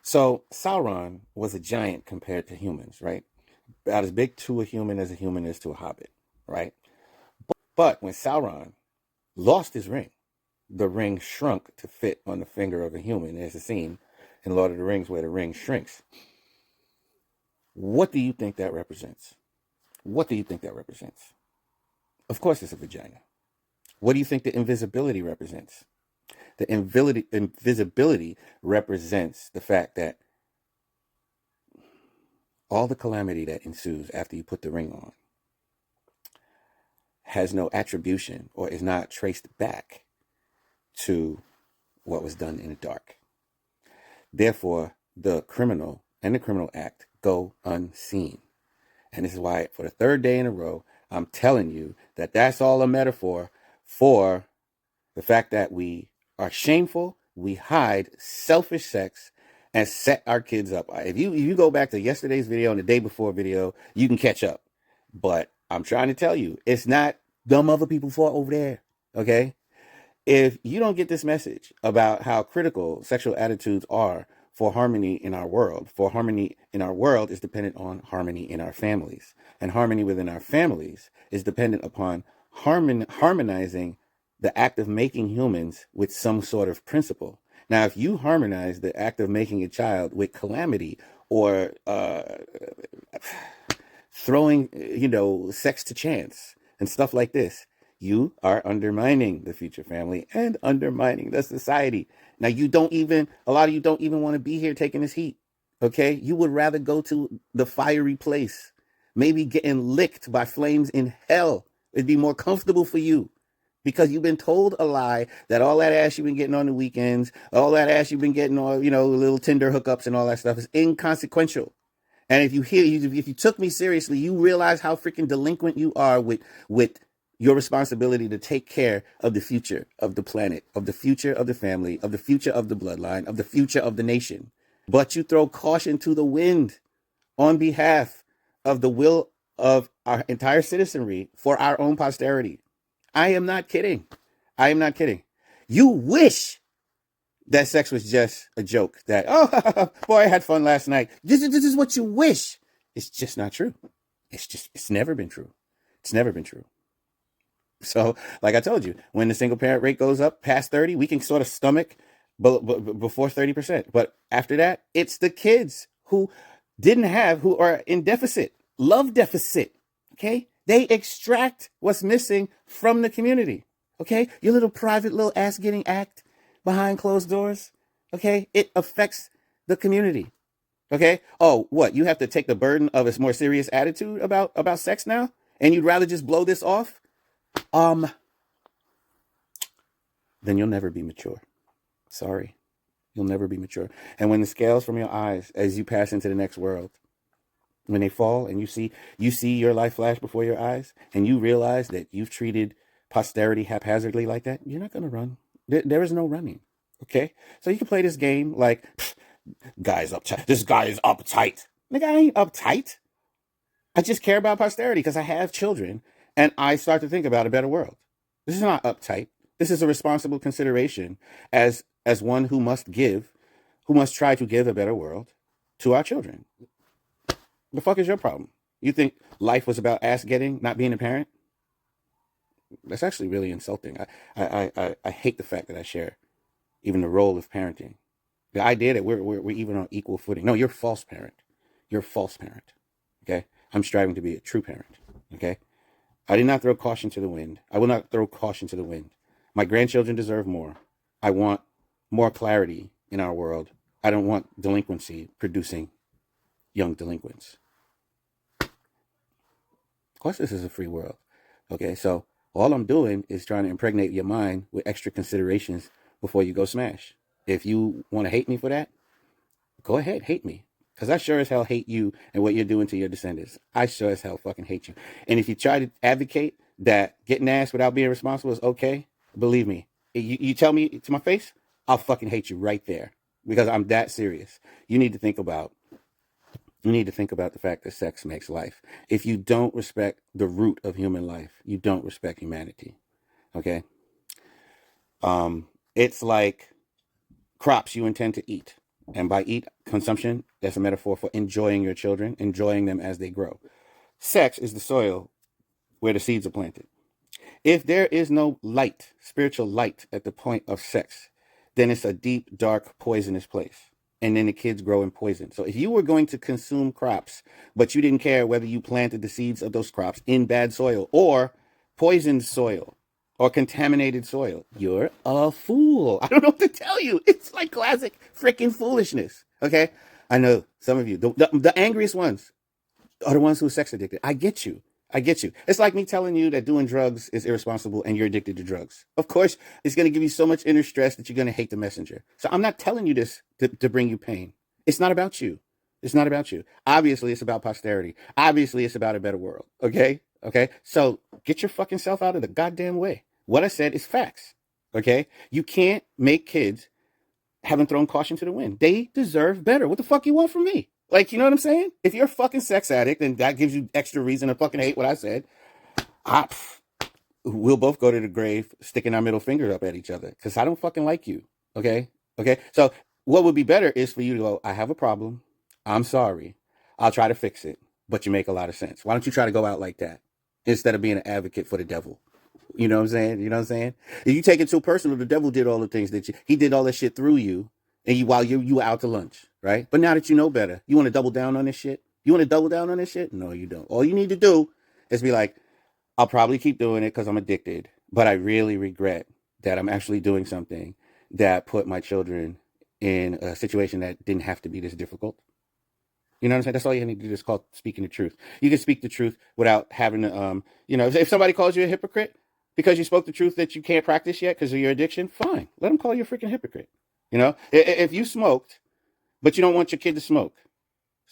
So Sauron was a giant compared to humans, right? About as big to a human as a human is to a hobbit, right? But when Sauron lost his ring, the ring shrunk to fit on the finger of a human. There's a scene in Lord of the Rings where the ring shrinks. What do you think that represents? What do you think that represents? Of course, it's a vagina. What do you think the invisibility represents? The invisibility represents the fact that all the calamity that ensues after you put the ring on has no attribution or is not traced back to what was done in the dark. Therefore, the criminal and the criminal act go unseen. And this is why, for the third day in a row, I'm telling you that that's all a metaphor for the fact that we are shameful, we hide selfish sex, and set our kids up. If you go back to yesterday's video and the day before video, you can catch up. But I'm trying to tell you, it's not dumb other people fault over there, okay? If you don't get this message about how critical sexual attitudes are for harmony in our world, for harmony in our world is dependent on harmony in our families. And harmony within our families is dependent upon harmonizing the act of making humans with some sort of principle. Now, if you harmonize the act of making a child with calamity or throwing, sex to chance and stuff like this, you are undermining the future family and undermining the society. Now, a lot of you don't even want to be here taking this heat, okay? You would rather go to the fiery place, maybe getting licked by flames in hell. It'd be more comfortable for you because you've been told a lie that all that ass you've been getting on the weekends, all that ass you've been getting on, little Tinder hookups and all that stuff is inconsequential. And if you took me seriously, you realize how freaking delinquent you are with your responsibility to take care of the future of the planet, of the future of the family, of the future of the bloodline, of the future of the nation. But you throw caution to the wind on behalf of the will of our entire citizenry for our own posterity. I am not kidding. I am not kidding. You wish that sex was just a joke, that, oh, boy, I had fun last night. This is what you wish. It's just not true. It's never been true. It's never been true. So, like I told you, when the single parent rate goes up past 30, we can sort of stomach before 30%. But after that, it's the kids who who are in deficit, love deficit. Okay. They extract what's missing from the community. Okay. Your little private little ass getting act behind closed doors. Okay. It affects the community. Okay. Oh, what? You have to take the burden of a more serious attitude about sex now? And you'd rather just blow this off? Then you'll never be mature. Sorry. You'll never be mature. And when the scales from your eyes, as you pass into the next world, when they fall and you see your life flash before your eyes and you realize that you've treated posterity haphazardly like that, you're not going to run. There is no running. Okay. So you can play this game like, guy's uptight. This guy is uptight. Nigga, I ain't uptight. I just care about posterity because I have children and I start to think about a better world. This is not uptight. This is a responsible consideration as one who must try to give a better world to our children. The fuck is your problem? You think life was about ass getting, not being a parent? That's actually really insulting. I hate the fact that I share even the role of parenting. The idea that we're even on equal footing. No, you're a false parent. You're a false parent. Okay? I'm striving to be a true parent. Okay? I did not throw caution to the wind. I will not throw caution to the wind. My grandchildren deserve more. I want more clarity in our world. I don't want delinquency producing young delinquents. Of course, this is a free world. Okay, so all I'm doing is trying to impregnate your mind with extra considerations before you go smash. If you want to hate me for that, go ahead, hate me. Because I sure as hell hate you and what you're doing to your descendants. I sure as hell fucking hate you. And if you try to advocate that getting ass without being responsible is okay, believe me, you tell me to my face, I'll fucking hate you right there. Because I'm that serious. You need to think about the fact that sex makes life. If you don't respect the root of human life, you don't respect humanity. Okay? It's like crops you intend to eat. And by eat, consumption, that's a metaphor for enjoying your children, enjoying them as they grow. Sex is the soil where the seeds are planted. If there is no light, spiritual light at the point of sex, then it's a deep, dark, poisonous place. And then the kids grow in poison. So if you were going to consume crops, but you didn't care whether you planted the seeds of those crops in bad soil or poisoned soil or contaminated soil, you're a fool. I don't know what to tell you. It's like classic freaking foolishness. Okay? I know some of you, the angriest ones are the ones who are sex addicted. I get you. I get you. It's like me telling you that doing drugs is irresponsible and you're addicted to drugs. Of course, it's going to give you so much inner stress that you're going to hate the messenger. So I'm not telling you this to bring you pain. It's not about you. It's not about you. Obviously, it's about posterity. Obviously, it's about a better world. Okay? Okay? So get your fucking self out of the goddamn way. What I said is facts. Okay? You can't make kids haven't thrown caution to the wind. They deserve better. What the fuck you want from me? Like, you know what I'm saying? If you're a fucking sex addict and that gives you extra reason to fucking hate what I said, we'll both go to the grave sticking our middle finger up at each other because I don't fucking like you. Okay? Okay? So what would be better is for you to go, I have a problem. I'm sorry. I'll try to fix it. But you make a lot of sense. Why don't you try to go out like that instead of being an advocate for the devil? You know what I'm saying? You know what I'm saying? If you take it too personal, the devil did all the things that he did all that shit through you, and while you were out to lunch, right? But now that you know better, you want to double down on this shit? You want to double down on this shit? No, you don't. All you need to do is be like, I'll probably keep doing it because I'm addicted, but I really regret that I'm actually doing something that put my children in a situation that didn't have to be this difficult. You know what I'm saying? That's all you need to do is call speaking the truth. You can speak the truth without having to, if somebody calls you a hypocrite because you spoke the truth that you can't practice yet because of your addiction, fine. Let them call you a freaking hypocrite. You know, if you smoked, but you don't want your kid to smoke,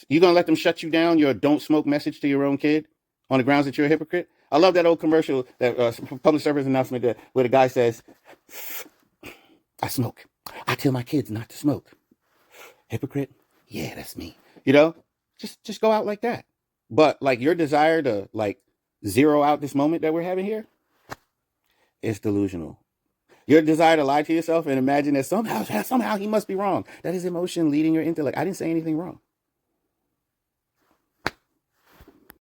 you going to let them shut you down your don't smoke message to your own kid on the grounds that you're a hypocrite? I love that old commercial, that public service announcement where the guy says, I smoke. I tell my kids not to smoke. Hypocrite? Yeah, that's me. You know, just go out like that. But like your desire to like zero out this moment that we're having here is delusional. Your desire to lie to yourself and imagine that somehow he must be wrong. That is emotion leading your intellect. I didn't say anything wrong.